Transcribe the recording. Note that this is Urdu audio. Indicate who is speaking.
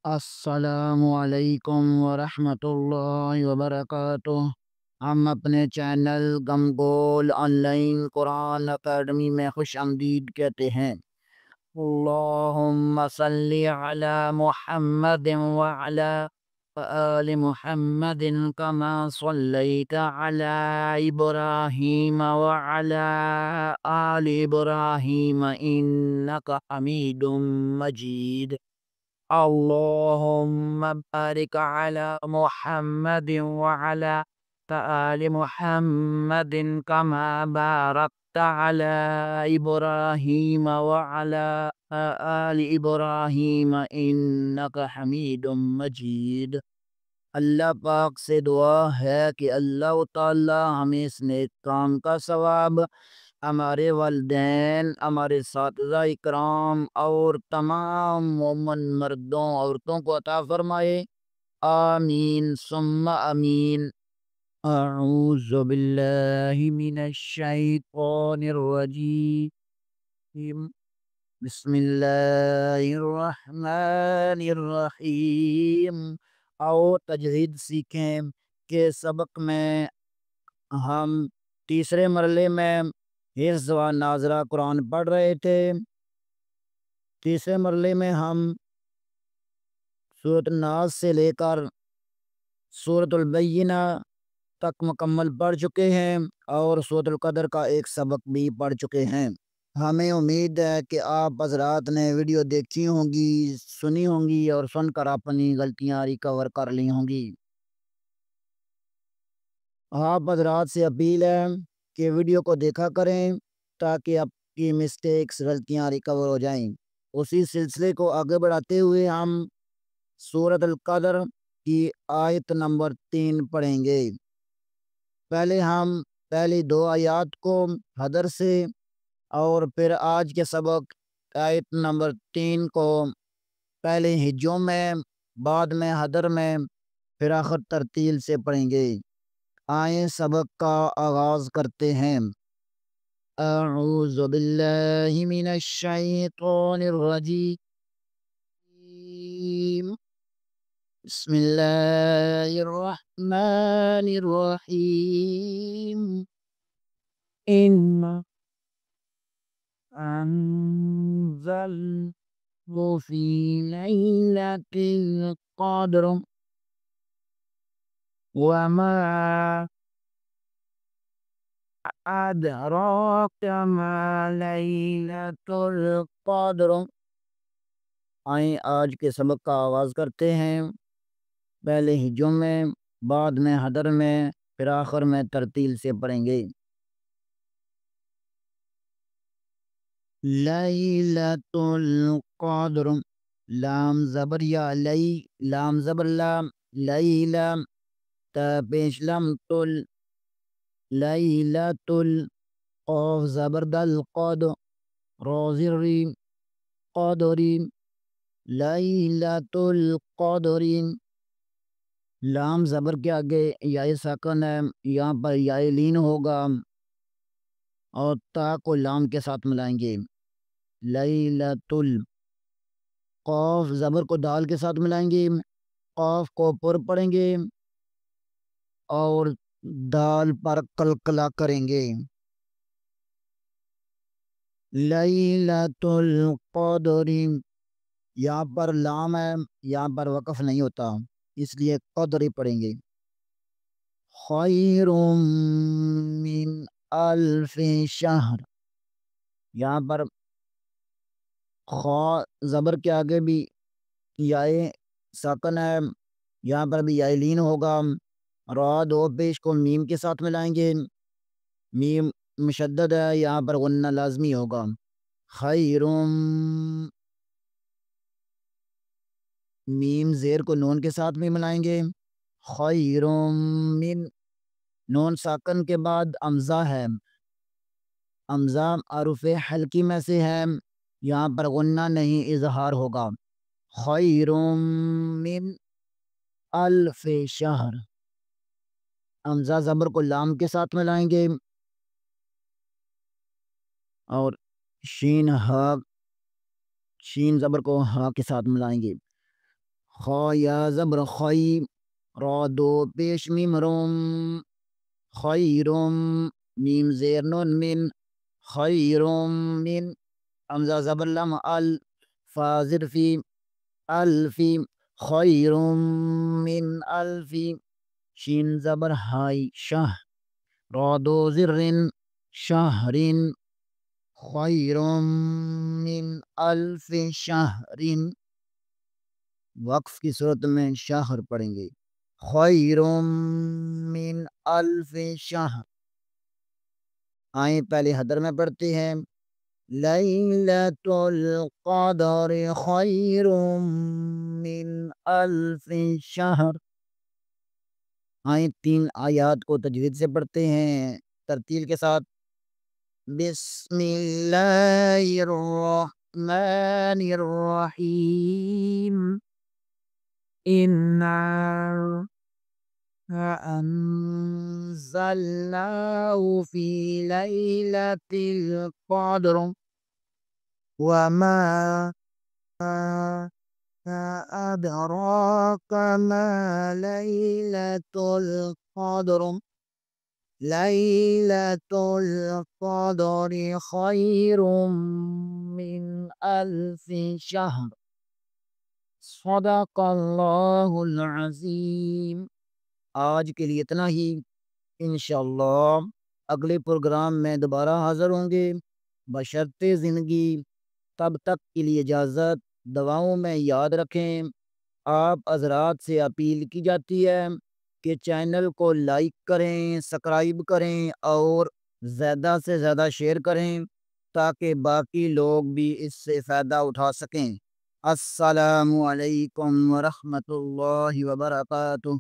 Speaker 1: السلام علیکم ورحمۃ اللہ وبرکاتہ۔ ہم اپنے چینل گمگول آن لائن قرآن اکیڈمی میں خوش آمدید کہتے ہیں۔ اللہم صلی علی محمد وعلی آل محمد کما صلیت علی ابراہیم وعلی آل ابراہیم انک حمید مجید۔ اللهم بارك على محمد وعلى آل محمد كما باركت على إبراهيم وعلى آل إبراهيم إنك حميد مجيد۔ اللہ پاک سے دعا ہے کہ اللہ تعالی ہمیں اس نیک کام کا ثواب ہمارے والدین، ہمارے اساتذہ اکرام اور تمام مومن مردوں عورتوں کو عطا فرمائے، آمین ثم آمین۔ اعوذ باللہ من الشیطان الرجیم، بسم اللہ الرحمن الرحیم۔ آؤ تجوید سیکھیں کہ سبق میں ہم تیسرے مرحلے میں حفظ و ناظرہ قرآن پڑھ رہے تھے۔ تیسرے مرحلے میں ہم سورۃ الناس سے لے کر سورۃ البینہ تک مکمل پڑھ چکے ہیں اور سورۃ القدر کا ایک سبق بھی پڑھ چکے ہیں۔ ہمیں امید ہے کہ آپ حضرات نے ویڈیو دیکھی ہوں گی، سنی ہوں گی اور سن کر اپنی غلطیاں ریکور کر لی ہوں گی۔ آپ حضرات سے اپیل ہے کہ ویڈیو کو دیکھا کریں تاکہ آپ کی مسٹیکس، غلطیاں ریکور ہو جائیں۔ اسی سلسلے کو آگے بڑھاتے ہوئے ہم سورۃ القدر کی آیت نمبر 3 پڑھیں گے۔ پہلے ہم پہلی 2 آیات کو حدر سے اور پھر آج کے سبق آیت نمبر 3 کو پہلے ہجوں میں، بعد میں حدر میں، پھر آخر ترتیل سے پڑھیں گے۔ آئیں سبق کا آغاز کرتے ہیں۔ اعوذ باللہ من الشیطان الرجیم، بسم اللہ الرحمن الرحیم۔ إِنَّا أَنزَلْنَاهُ فِي لَيْلَةِ الْقَدْرِ وَمَا أَدْرَاكَ مَا لَيْلَةُ الْقَدْرِ۔ آئیں آج کے سبق کا آغاز کرتے ہیں۔ پہلے ہجوں میں، بعد میں حدر میں، پھر آخر میں ترتیل سے پڑھیں گے۔ لیلۃ القدر، لام زبر یا لی، لام زبر لام، لیلہ تا پیش لم تل، لیلۃ قاف زبر دل قد، را زر ری، قدری، لیلۃ القدر۔ لام زبر کے آگے یا ساکن ہے، یہاں پر یا لین ہوگا اور تا کو لام کے ساتھ ملائیں گے۔ لیلۃ ال، قاف زبر کو دال کے ساتھ ملائیں گے، قاف کو پر پڑھیں گے اور دال پر قلقلہ کریں گے۔ لیلۃ القدر، یہاں پر لام ہے، یہاں پر وقف نہیں ہوتا، اس لیے قدر ہی پڑھیں گے۔ خیر من الف شہر، یہاں پر خا زبر کے آگے بھی یائے ساکن ہے، یہاں پر بھی یائے لین ہوگا، را دو پیش کو میم کے ساتھ ملائیں گے، میم مشدد ہے، یہاں پر غنہ لازمی ہوگا۔ خیرم، میم زیر کو نون کے ساتھ بھی ملائیں گے۔ خیرم من، نون ساکن کے بعد امزہ ہے، امزہ حروف حلقی میں سے ہے، یہاں پر غنہ نہیں، اظہار ہوگا۔ خیر من الف شہر، حمزہ زبر کو لام کے ساتھ ملائیں گے اور شین ہا، شین زبر کو ہا کے ساتھ ملائیں گے۔ خا یا زبر خی، را دو پیش میم روم، خیرم، میم زیر نون من، خیرم من، حمزہ زبر لم ال، فا زر فی، الفی، خیرم من الفی، شین زبر ہائی شہ، را دو زر شہر، خیرم من الف شہر، وقف کی صورت میں شہر پڑھیں گے، خیرم من الف شہر۔ آئیں پہلے حدر میں پڑھتے ہیں، لیلۃ القدر خیر من الف شہر۔ آئیں تین آیات کو تجوید سے پڑھتے ہیں ترتیل کے ساتھ، بسم اللہ الرحمن الرحیم، انا انزلناه فی لیلۃ القدر وما ادراک ما لیلۃ القدر، لیلۃ القدر خیر من الف شہر، صدق اللہ العظیم۔ آج کے لیے اتنا ہی، انشاءاللہ اگلے پروگرام میں دوبارہ حاضر ہوں گے بشرط زندگی۔ تب تک کے لیے اجازت، دعاؤں میں یاد رکھیں۔ آپ حضرات سے اپیل کی جاتی ہے کہ چینل کو لائک کریں، سبسکرائب کریں اور زیادہ سے زیادہ شیئر کریں تاکہ باقی لوگ بھی اس سے فائدہ اٹھا سکیں۔ السلام علیکم ورحمۃ اللہ وبرکاتہ۔